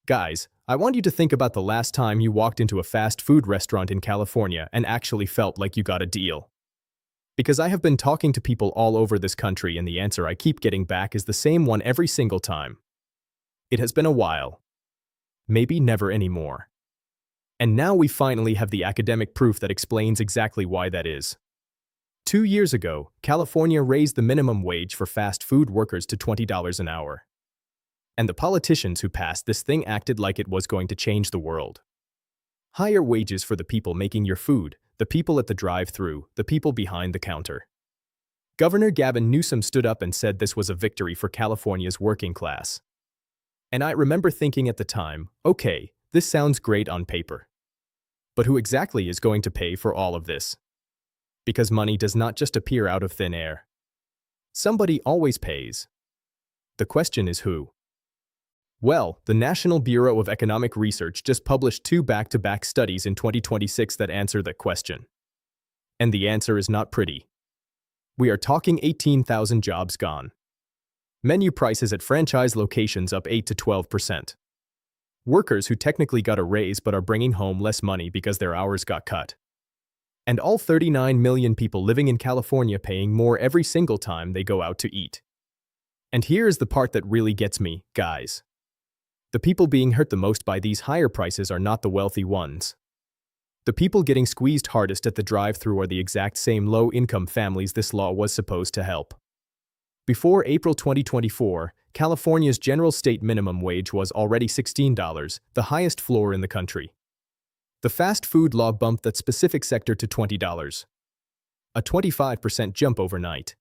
Guys, I want you to think about the last time you walked into a fast food restaurant in California and actually felt like you got a deal. Because I have been talking to people all over this country and the answer I keep getting back is the same one every single time. It has been a while. Maybe never anymore. And now we finally have the academic proof that explains exactly why that is. 2 years ago, California raised the minimum wage for fast food workers to $20 an hour. And the politicians who passed this thing acted like it was going to change the world. Higher wages for the people making your food, the people at the drive-thru, the people behind the counter. Governor Gavin Newsom stood up and said this was a victory for California's working class. And I remember thinking at the time, okay, this sounds great on paper. But who exactly is going to pay for all of this? Because money does not just appear out of thin air. Somebody always pays. The question is who? Well, the National Bureau of Economic Research just published 2 back-to-back studies in 2026 that answer that question. And the answer is not pretty. We are talking 18,000 jobs gone. Menu prices at franchise locations up 8 to 12%. Workers who technically got a raise but are bringing home less money because their hours got cut. And all 39 million people living in California paying more every single time they go out to eat. And here is the part that really gets me, guys. The people being hurt the most by these higher prices are not the wealthy ones. The people getting squeezed hardest at the drive-thru are the exact same low-income families this law was supposed to help. Before April 2024, California's general state minimum wage was already $16, the highest floor in the country. The fast food law bumped that specific sector to $20. A 25% jump overnight.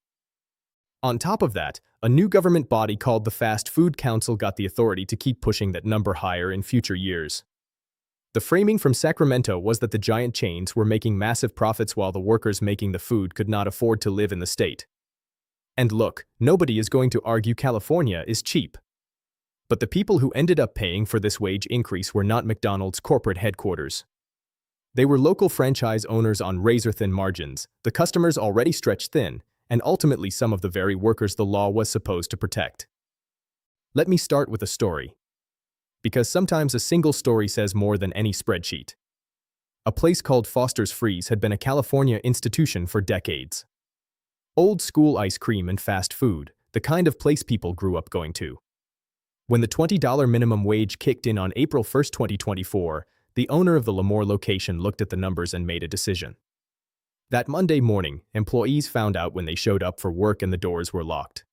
On top of that, a new government body called the Fast Food Council got the authority to keep pushing that number higher in future years. The framing from Sacramento was that the giant chains were making massive profits while the workers making the food could not afford to live in the state. And look, nobody is going to argue California is cheap. But the people who ended up paying for this wage increase were not McDonald's corporate headquarters. They were local franchise owners on razor-thin margins, the customers already stretched thin, and ultimately some of the very workers the law was supposed to protect. Let me start with a story. Because sometimes a single story says more than any spreadsheet. A place called Foster's Freeze had been a California institution for decades. Old school ice cream and fast food, the kind of place people grew up going to. When the $20 minimum wage kicked in on April 1, 2024, the owner of the Lemoore location looked at the numbers and made a decision. That Monday morning, employees found out when they showed up for work and the doors were locked.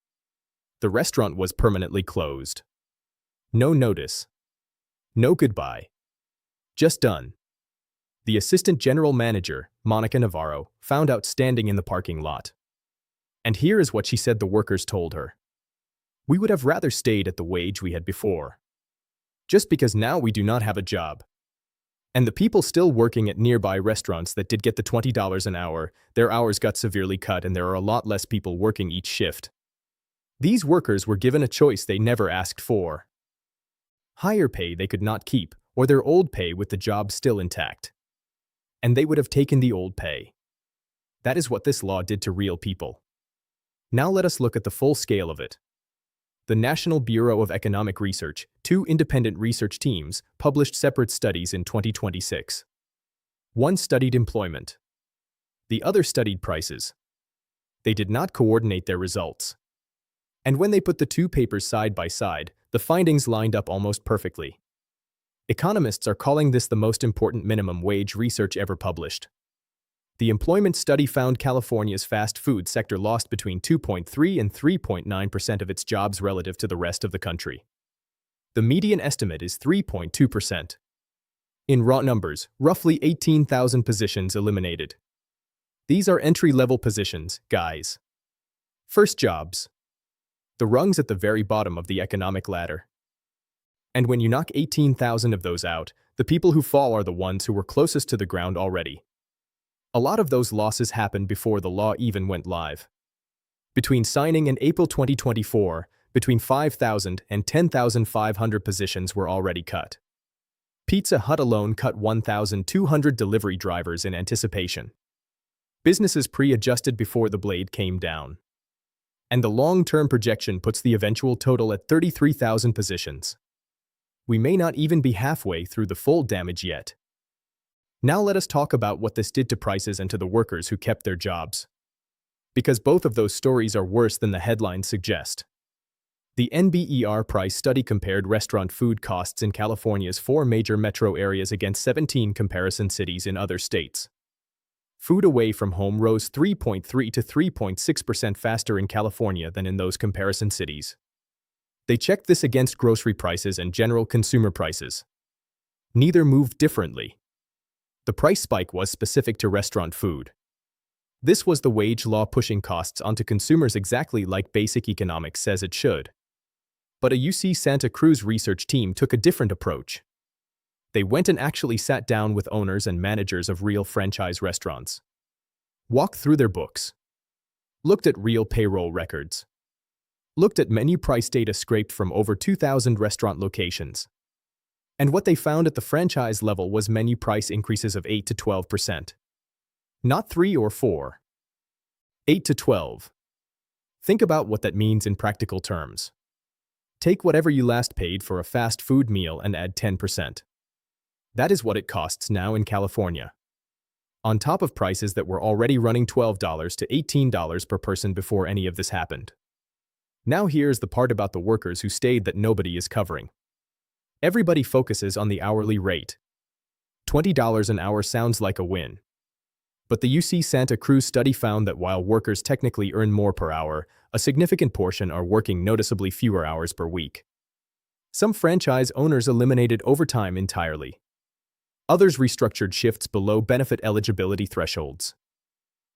The restaurant was permanently closed. No notice. No goodbye. Just done. The assistant general manager, Monica Navarro, found out standing in the parking lot. And here is what she said the workers told her. We would have rather stayed at the wage we had before. Just because now we do not have a job. And the people still working at nearby restaurants that did get the $20 an hour, their hours got severely cut and there are a lot less people working each shift. These workers were given a choice they never asked for. Higher pay they could not keep, or their old pay with the job still intact. And they would have taken the old pay. That is what this law did to real people. Now let us look at the full scale of it. The National Bureau of Economic Research, 2 independent research teams, published separate studies in 2026. One studied employment. The other studied prices. They did not coordinate their results. And when they put the 2 papers side by side, the findings lined up almost perfectly. Economists are calling this the most important minimum wage research ever published. The employment study found California's fast food sector lost between 2.3 and 3.9% of its jobs relative to the rest of the country. The median estimate is 3.2%. In raw numbers, roughly 18,000 positions eliminated. These are entry-level positions, guys. First jobs. The rungs at the very bottom of the economic ladder. And when you knock 18,000 of those out, the people who fall are the ones who were closest to the ground already. A lot of those losses happened before the law even went live. Between signing and April 2024, between 5,000 and 10,500 positions were already cut. Pizza Hut alone cut 1,200 delivery drivers in anticipation. Businesses pre-adjusted before the blade came down. And the long-term projection puts the eventual total at 33,000 positions. we may not even be halfway through the full damage yet. Now let us talk about what this did to prices and to the workers who kept their jobs. Because both of those stories are worse than the headlines suggest. The NBER price study compared restaurant food costs in California's 4 major metro areas against 17 comparison cities in other states. Food away from home rose 3.3 to 3.6% faster in California than in those comparison cities. They checked this against grocery prices and general consumer prices. Neither moved differently. The price spike was specific to restaurant food. This was the wage law pushing costs onto consumers exactly like basic economics says it should. But a UC Santa Cruz research team took a different approach. They went and actually sat down with owners and managers of real franchise restaurants. Walked through their books. Looked at real payroll records. Looked at menu price data scraped from over 2,000 restaurant locations. And what they found at the franchise level was menu price increases of 8 to 12%. Not 3 or 4. 8 to 12. Think about what that means in practical terms. Take whatever you last paid for a fast food meal and add 10%. That is what it costs now in California. On top of prices that were already running $12 to $18 per person before any of this happened. Now here's the part about the workers who stayed that nobody is covering. Everybody focuses on the hourly rate. $20 an hour sounds like a win. But the UC Santa Cruz study found that while workers technically earn more per hour, a significant portion are working noticeably fewer hours per week. Some franchise owners eliminated overtime entirely. Others restructured shifts below benefit eligibility thresholds.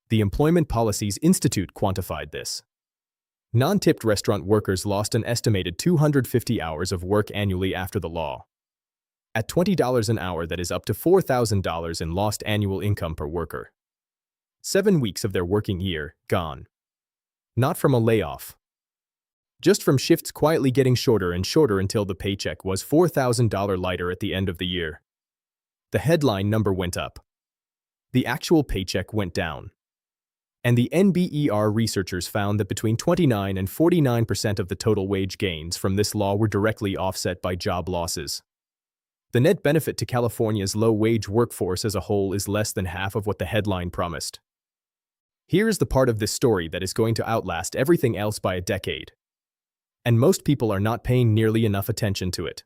The Employment Policies Institute quantified this. Non-tipped restaurant workers lost an estimated 250 hours of work annually after the law. At $20 an hour, that is up to $4,000 in lost annual income per worker. 7 weeks of their working year, gone. Not from a layoff. Just from shifts quietly getting shorter and shorter until the paycheck was $4,000 lighter at the end of the year. The headline number went up. The actual paycheck went down. And the NBER researchers found that between 29 and 49% of the total wage gains from this law were directly offset by job losses. The net benefit to California's low-wage workforce as a whole is less than half of what the headline promised. Here is the part of this story that is going to outlast everything else by a decade. And most people are not paying nearly enough attention to it.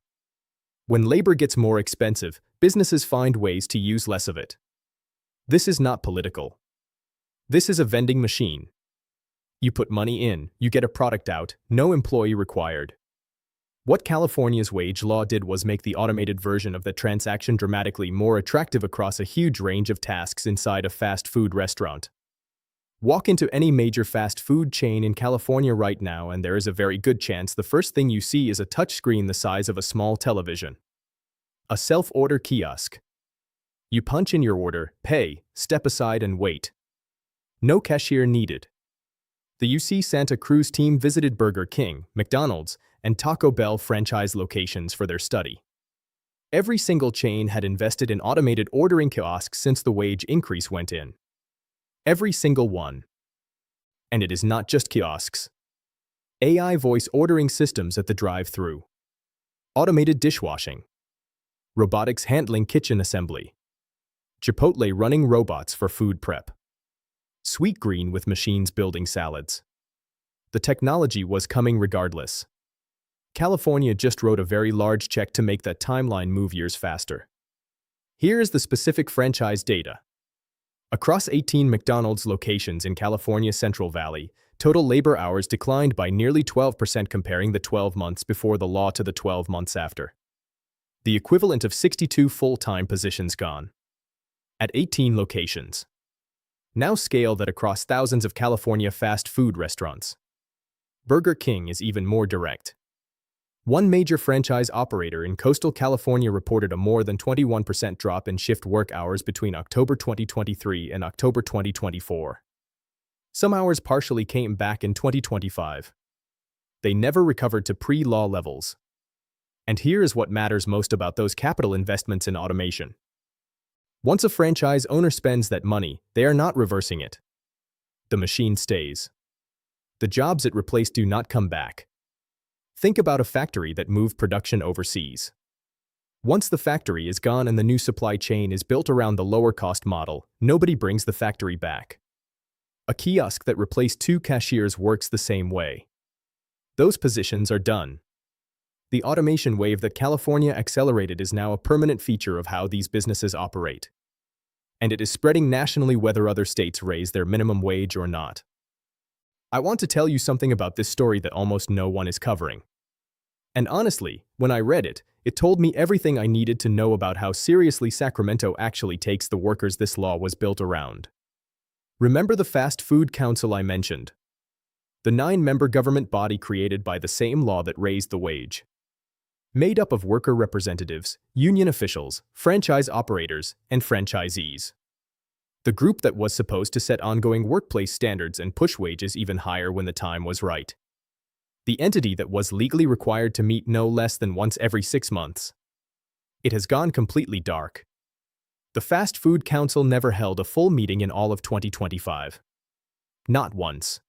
When labor gets more expensive, businesses find ways to use less of it. This is not political. This is a vending machine. You put money in, you get a product out, no employee required. What California's wage law did was make the automated version of the transaction dramatically more attractive across a huge range of tasks inside a fast food restaurant. Walk into any major fast food chain in California right now and there is a very good chance the first thing you see is a touchscreen the size of a small television. A self-order kiosk. You punch in your order, pay, step aside and wait. No cashier needed. The UC Santa Cruz team visited Burger King, McDonald's, and Taco Bell franchise locations for their study. Every single chain had invested in automated ordering kiosks since the wage increase went in. Every single one. And it is not just kiosks. AI voice ordering systems at the drive-thru. Automated dishwashing. Robotics handling kitchen assembly. Chipotle running robots for food prep. Sweetgreen with machines building salads. The technology was coming regardless. California just wrote a very large check to make that timeline move years faster. Here is the specific franchise data. Across 18 McDonald's locations in California's Central Valley, total labor hours declined by nearly 12% comparing the 12 months before the law to the 12 months after. The equivalent of 62 full-time positions gone. At 18 locations. Now scale that across thousands of California fast food restaurants. Burger King is even more direct. One major franchise operator in coastal California reported a more than 21% drop in shift work hours between October 2023 and October 2024. Some hours partially came back in 2025. They never recovered to pre-law levels. And here is what matters most about those capital investments in automation. Once a franchise owner spends that money, they are not reversing it. The machine stays. The jobs it replaced do not come back. Think about a factory that moved production overseas. Once the factory is gone and the new supply chain is built around the lower-cost model, nobody brings the factory back. A kiosk that replaced 2 cashiers works the same way. Those positions are done. The automation wave that California accelerated is now a permanent feature of how these businesses operate. And it is spreading nationally whether other states raise their minimum wage or not. I want to tell you something about this story that almost no one is covering. And honestly, when I read it, it told me everything I needed to know about how seriously Sacramento actually takes the workers this law was built around. Remember the Fast Food Council I mentioned? The 9-member government body created by the same law that raised the wage. Made up of worker representatives, union officials, franchise operators, and franchisees. The group that was supposed to set ongoing workplace standards and push wages even higher when the time was right. The entity that was legally required to meet no less than once every 6 months. It has gone completely dark. The Fast Food Council never held a full meeting in all of 2025. Not once.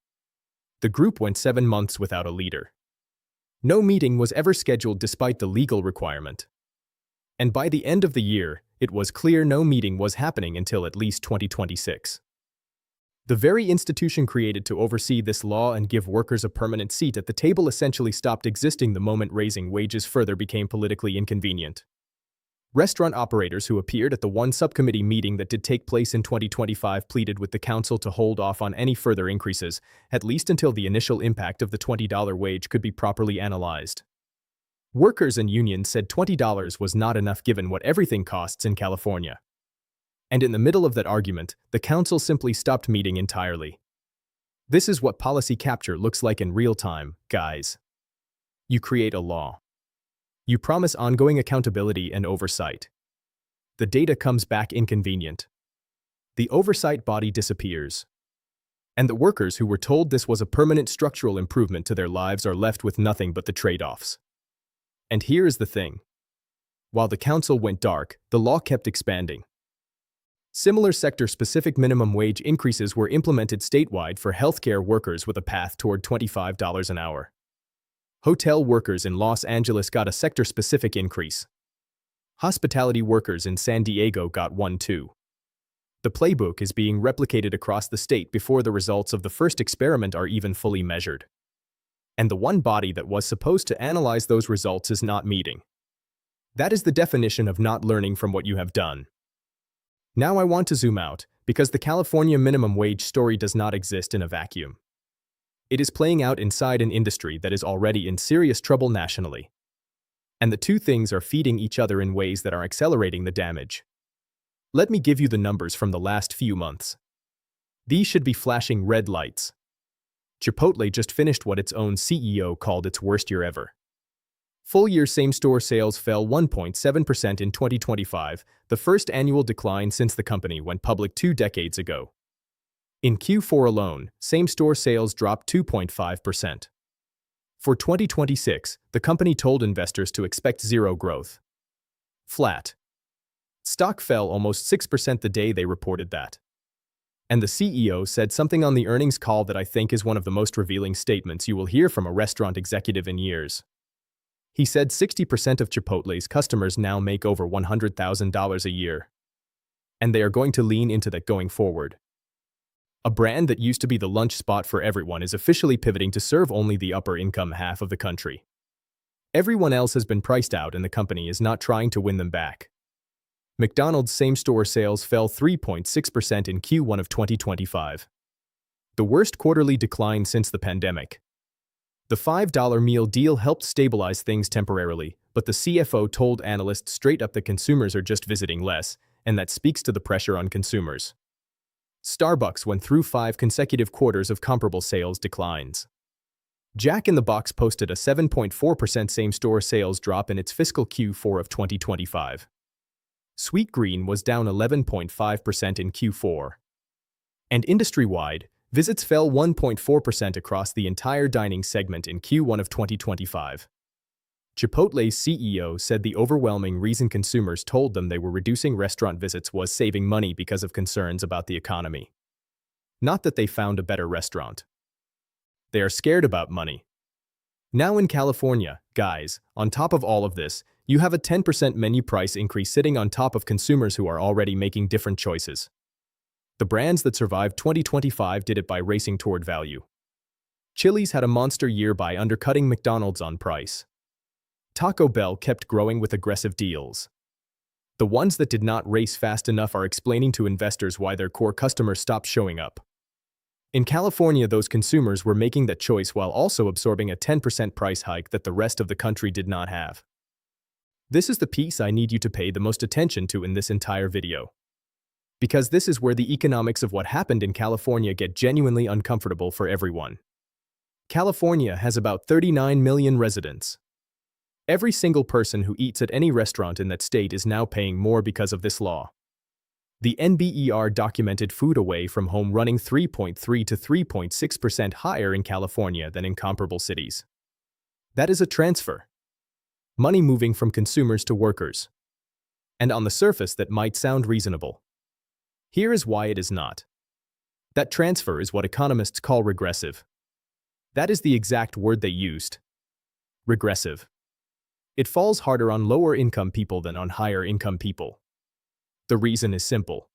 The group went 7 months without a leader. No meeting was ever scheduled despite the legal requirement. And by the end of the year, it was clear no meeting was happening until at least 2026. The very institution created to oversee this law and give workers a permanent seat at the table essentially stopped existing the moment raising wages further became politically inconvenient. Restaurant operators who appeared at the one subcommittee meeting that did take place in 2025 pleaded with the council to hold off on any further increases, at least until the initial impact of the $20 wage could be properly analyzed. Workers and unions said $20 was not enough given what everything costs in California. And in the middle of that argument, the council simply stopped meeting entirely. This is what policy capture looks like in real time, guys. You create a law. You promise ongoing accountability and oversight. The data comes back inconvenient. The oversight body disappears. And the workers who were told this was a permanent structural improvement to their lives are left with nothing but the trade-offs. And here is the thing. While the council went dark, the law kept expanding. Similar sector-specific minimum wage increases were implemented statewide for healthcare workers with a path toward $25 an hour. Hotel workers in Los Angeles got a sector-specific increase. Hospitality workers in San Diego got one too. The playbook is being replicated across the state before the results of the first experiment are even fully measured. And the one body that was supposed to analyze those results is not meeting. That is the definition of not learning from what you have done. Now I want to zoom out, because the California minimum wage story does not exist in a vacuum. It is playing out inside an industry that is already in serious trouble nationally. And the two things are feeding each other in ways that are accelerating the damage. Let me give you the numbers from the last few months. These should be flashing red lights. Chipotle just finished what its own CEO called its worst year ever. Full-year same-store sales fell 1.7% in 2025, the first annual decline since the company went public 2 decades ago. In Q4 alone, same-store sales dropped 2.5%. For 2026, the company told investors to expect zero growth. Flat. Stock fell almost 6% the day they reported that. And the CEO said something on the earnings call that I think is one of the most revealing statements you will hear from a restaurant executive in years. He said 60% of Chipotle's customers now make over $100,000 a year. And they are going to lean into that going forward. A brand that used to be the lunch spot for everyone is officially pivoting to serve only the upper-income half of the country. Everyone else has been priced out and the company is not trying to win them back. McDonald's same-store sales fell 3.6% in Q1 of 2025. The worst quarterly decline since the pandemic. The $5 meal deal helped stabilize things temporarily, but the CFO told analysts straight up that consumers are just visiting less, and that speaks to the pressure on consumers. Starbucks went through 5 consecutive quarters of comparable sales declines. Jack in the Box posted a 7.4% same-store sales drop in its fiscal Q4 of 2025. Sweet Green was down 11.5% in Q4. And industry-wide, visits fell 1.4% across the entire dining segment in Q1 of 2025. Chipotle's CEO said the overwhelming reason consumers told them they were reducing restaurant visits was saving money because of concerns about the economy. Not that they found a better restaurant. They are scared about money. Now in California, guys, on top of all of this, You have a 10% menu price increase sitting on top of consumers who are already making different choices. The brands that survived 2025 did it by racing toward value. Chili's had a monster year by undercutting McDonald's on price. Taco Bell kept growing with aggressive deals. The ones that did not race fast enough are explaining to investors why their core customers stopped showing up. In California, those consumers were making that choice while also absorbing a 10% price hike that the rest of the country did not have. This is the piece I need you to pay the most attention to in this entire video. Because this is where the economics of what happened in California get genuinely uncomfortable for everyone. California has about 39 million residents. Every single person who eats at any restaurant in that state is now paying more because of this law. The NBER documented food away from home running 3.3 to 3.6% higher in California than in comparable cities. That is a transfer. Money moving from consumers to workers. And on the surface, that might sound reasonable. Here is why it is not. That transfer is what economists call regressive. That is the exact word they used. Regressive. It falls harder on lower-income people than on higher-income people. The reason is simple.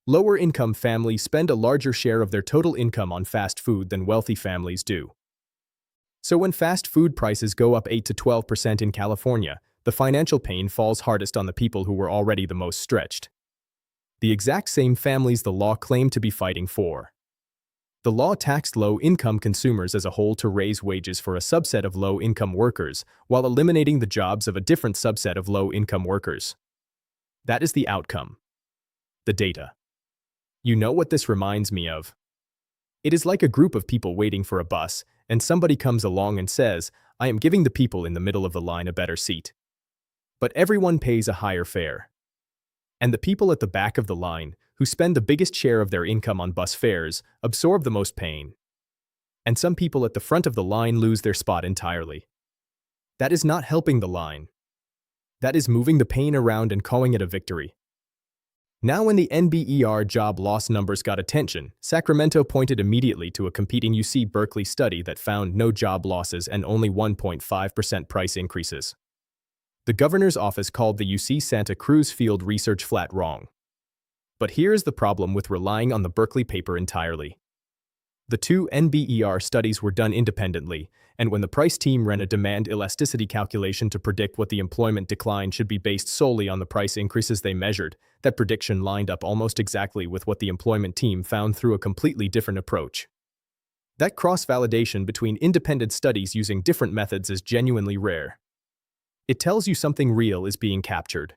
Lower-income families spend a larger share of their total income on fast food than wealthy families do. So when fast food prices go up 8 to 12% in California, the financial pain falls hardest on the people who were already the most stretched. The exact same families the law claimed to be fighting for. The law taxed low-income consumers as a whole to raise wages for a subset of low-income workers, while eliminating the jobs of a different subset of low-income workers. That is the outcome. The data. You know what this reminds me of? It is like a group of people waiting for a bus, and somebody comes along and says, "I am giving the people in the middle of the line a better seat." But everyone pays a higher fare. And the people at the back of the line, who spend the biggest share of their income on bus fares, absorb the most pain. And some people at the front of the line lose their spot entirely. That is not helping the line. That is moving the pain around and calling it a victory. Now when the NBER job loss numbers got attention, Sacramento pointed immediately to a competing UC Berkeley study that found no job losses and only 1.5% price increases. The governor's office called the UC Santa Cruz field research flat wrong. But here is the problem with relying on the Berkeley paper entirely. The two NBER studies were done independently, and when the price team ran a demand elasticity calculation to predict what the employment decline should be based solely on the price increases they measured, that prediction lined up almost exactly with what the employment team found through a completely different approach. That cross-validation between independent studies using different methods is genuinely rare. It tells you something real is being captured.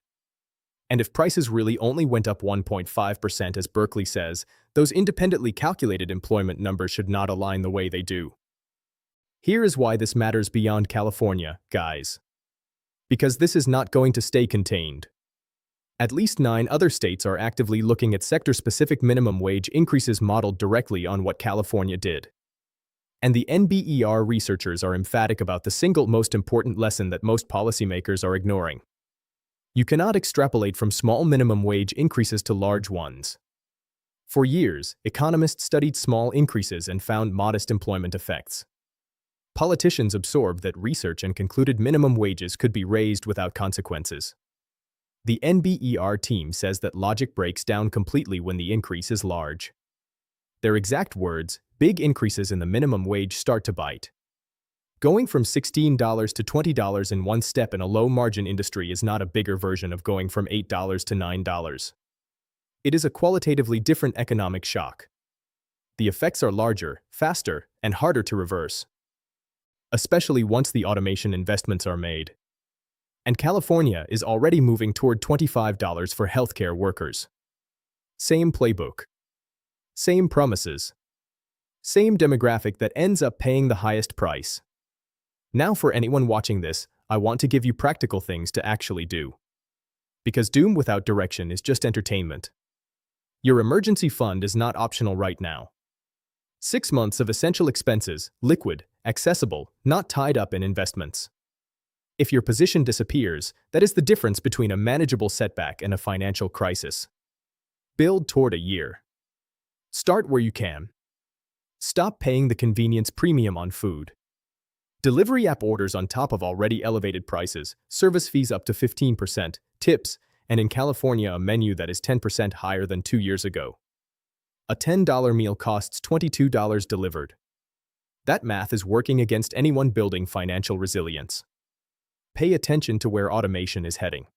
And if prices really only went up 1.5% as Berkeley says, those independently calculated employment numbers should not align the way they do. Here is why this matters beyond California, guys. Because this is not going to stay contained. At least 9 other states are actively looking at sector-specific minimum wage increases modeled directly on what California did. And the NBER researchers are emphatic about the single most important lesson that most policymakers are ignoring. You cannot extrapolate from small minimum wage increases to large ones. For years, economists studied small increases and found modest employment effects. Politicians absorbed that research and concluded minimum wages could be raised without consequences. The NBER team says that logic breaks down completely when the increase is large. Their exact words, "Big increases in the minimum wage start to bite." Going from $16 to $20 in one step in a low-margin industry is not a bigger version of going from $8 to $9. It is a qualitatively different economic shock. The effects are larger, faster, and harder to reverse. Especially once the automation investments are made. And California is already moving toward $25 for healthcare workers. Same playbook. Same promises. Same demographic that ends up paying the highest price. Now for anyone watching this, I want to give you practical things to actually do. Because doom without direction is just entertainment. Your emergency fund is not optional right now. 6 months of essential expenses, liquid, accessible, not tied up in investments. If your position disappears, that is the difference between a manageable setback and a financial crisis. Build toward a year. Start where you can. Stop paying the convenience premium on food. Delivery app orders on top of already elevated prices, service fees up to 15%, tips, and in California a menu that is 10% higher than 2 years ago. A $10 meal costs $22 delivered. That math is working against anyone building financial resilience. Pay attention to where automation is heading.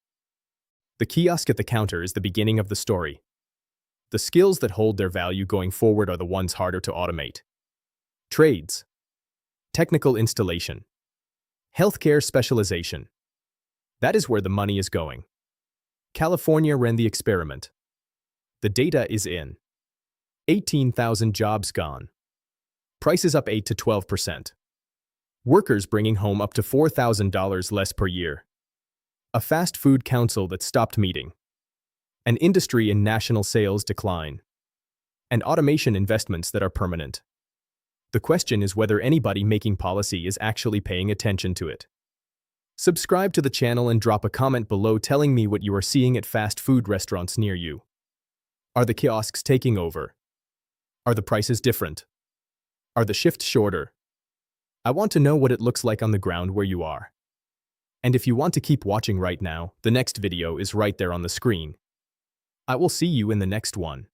The kiosk at the counter is the beginning of the story. The skills that hold their value going forward are the ones harder to automate. Trades. Technical installation. Healthcare specialization. That is where the money is going. California ran the experiment. The data is in. 18,000 jobs gone. Prices up 8 to 12%. Workers bringing home up to $4,000 less per year. A fast food council that stopped meeting. An industry in national sales decline. And automation investments that are permanent. The question is whether anybody making policy is actually paying attention to it. Subscribe to the channel and drop a comment below telling me what you are seeing at fast food restaurants near you. Are the kiosks taking over? Are the prices different? Are the shifts shorter? I want to know what it looks like on the ground where you are. And if you want to keep watching right now, the next video is right there on the screen. I will see you in the next one.